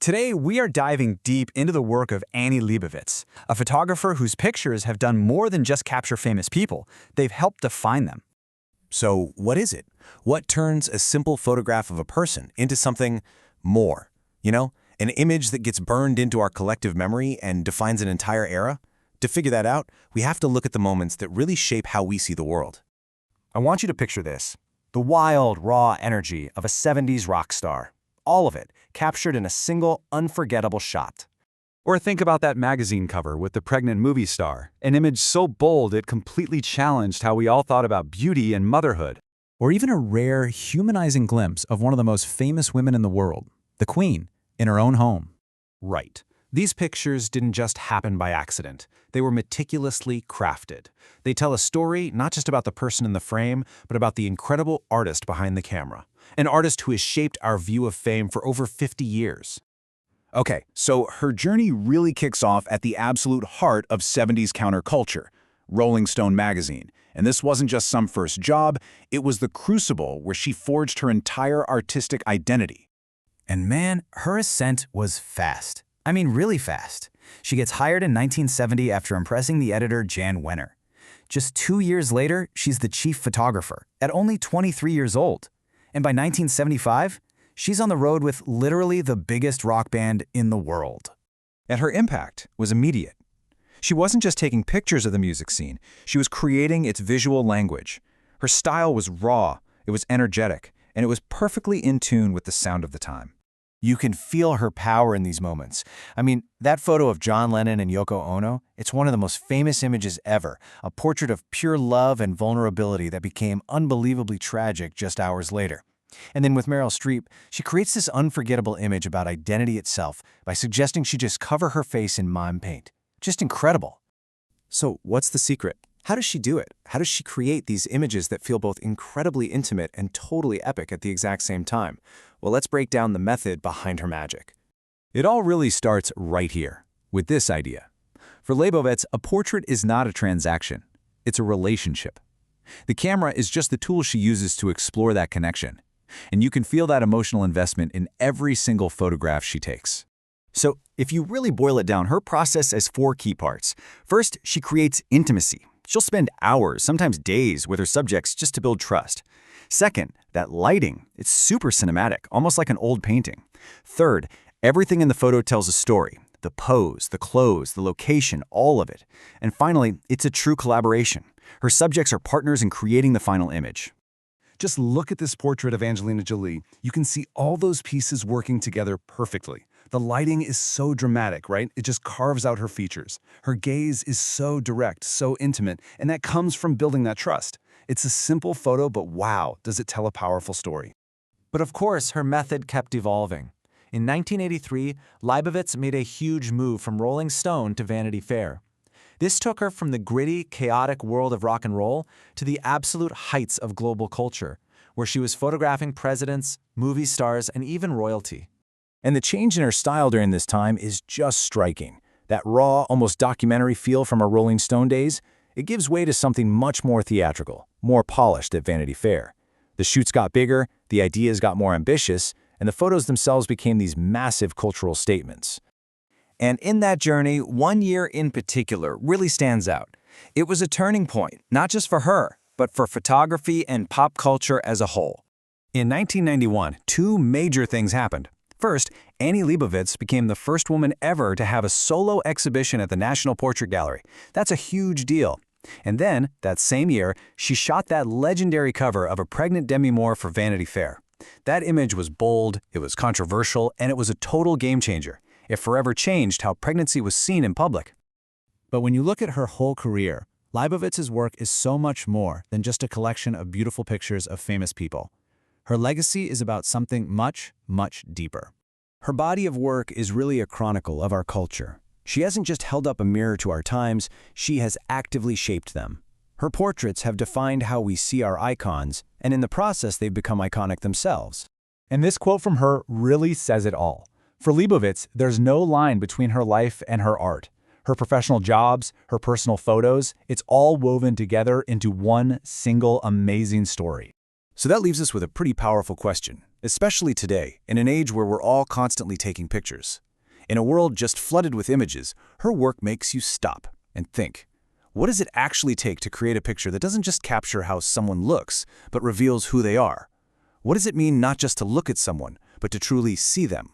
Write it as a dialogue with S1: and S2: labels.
S1: Today, we are diving deep into the work of Annie Leibovitz, a photographer whose pictures have done more than just capture famous people. They've helped define them.
S2: So what is it? What turns a simple photograph of a person into something more? An image that gets burned into our collective memory and defines an entire era? To figure that out, we have to look at the moments that really shape how we see the world.
S3: I want you to picture this: the wild, raw energy of a 70s rock star. All of it captured in a single, unforgettable shot.
S1: Or think about that magazine cover with the pregnant movie star, an image so bold it completely challenged how we all thought about beauty and motherhood. Or even a rare, humanizing glimpse of one of the most famous women in the world, the Queen, in her own home.
S3: Right. These pictures didn't just happen by accident. They were meticulously crafted. They tell a story not just about the person in the frame, but about the incredible artist behind the camera. An artist who has shaped our view of fame for over 50 years.
S4: Okay, so her journey really kicks off at the absolute heart of 70s counterculture, Rolling Stone magazine. And this wasn't just some first job, it was the crucible where she forged her entire artistic identity.
S3: And man, her ascent was fast. I mean, really fast. She gets hired in 1970 after impressing the editor Jan Wenner. Just 2 years later, she's the chief photographer, at only 23 years old. And by 1975, she's on the road with literally the biggest rock band in the world.
S5: And her impact was immediate. She wasn't just taking pictures of the music scene, she was creating its visual language. Her style was raw, it was energetic, and it was perfectly in tune with the sound of the time.
S3: You can feel her power in these moments. I mean, that photo of John Lennon and Yoko Ono, it's one of the most famous images ever, a portrait of pure love and vulnerability that became unbelievably tragic just hours later. And then with Meryl Streep, she creates this unforgettable image about identity itself by suggesting she just cover her face in mime paint. Just incredible.
S2: So what's the secret? How does she do it? How does she create these images that feel both incredibly intimate and totally epic at the exact same time? Well, let's break down the method behind her magic.
S1: It all really starts right here, with this idea. For Leibovitz, a portrait is not a transaction. It's a relationship. The camera is just the tool she uses to explore that connection. And you can feel that emotional investment in every single photograph she takes.
S6: So, if you really boil it down, her process has 4 key parts. First, she creates intimacy. She'll spend hours, sometimes days, with her subjects just to build trust. Second, that lighting. It's super cinematic, almost like an old painting. Third, everything in the photo tells a story. The pose, the clothes, the location, all of it. And finally, it's a true collaboration. Her subjects are partners in creating the final image.
S7: Just look at this portrait of Angelina Jolie. You can see all those pieces working together perfectly. The lighting is so dramatic, right? It just carves out her features. Her gaze is so direct, so intimate, and that comes from building that trust. It's a simple photo, but wow, does it tell a powerful story.
S3: But of course, her method kept evolving. In 1983, Leibovitz made a huge move from Rolling Stone to Vanity Fair. This took her from the gritty, chaotic world of rock and roll to the absolute heights of global culture, where she was photographing presidents, movie stars, and even royalty.
S2: And the change in her style during this time is just striking. That raw, almost documentary feel from her Rolling Stone days, it gives way to something much more theatrical, more polished at Vanity Fair. The shoots got bigger, the ideas got more ambitious, and the photos themselves became these massive cultural statements.
S6: And in that journey, one year in particular really stands out. It was a turning point, not just for her, but for photography and pop culture as a whole.
S5: In 1991, 2 major things happened. First, Annie Leibovitz became the first woman ever to have a solo exhibition at the National Portrait Gallery. That's a huge deal. And then, that same year, she shot that legendary cover of a pregnant Demi Moore for Vanity Fair. That image was bold, it was controversial, and it was a total game changer. It forever changed how pregnancy was seen in public.
S8: But when you look at her whole career, Leibovitz's work is so much more than just a collection of beautiful pictures of famous people. Her legacy is about something much, much deeper.
S6: Her body of work is really a chronicle of our culture. She hasn't just held up a mirror to our times, she has actively shaped them. Her portraits have defined how we see our icons, and in the process they've become iconic themselves.
S1: And this quote from her really says it all. For Leibovitz, there's no line between her life and her art. Her professional jobs, her personal photos, it's all woven together into one single amazing story.
S2: So that leaves us with a pretty powerful question, especially today, in an age where we're all constantly taking pictures. In a world just flooded with images, her work makes you stop and think. What does it actually take to create a picture that doesn't just capture how someone looks, but reveals who they are? What does it mean not just to look at someone, but to truly see them?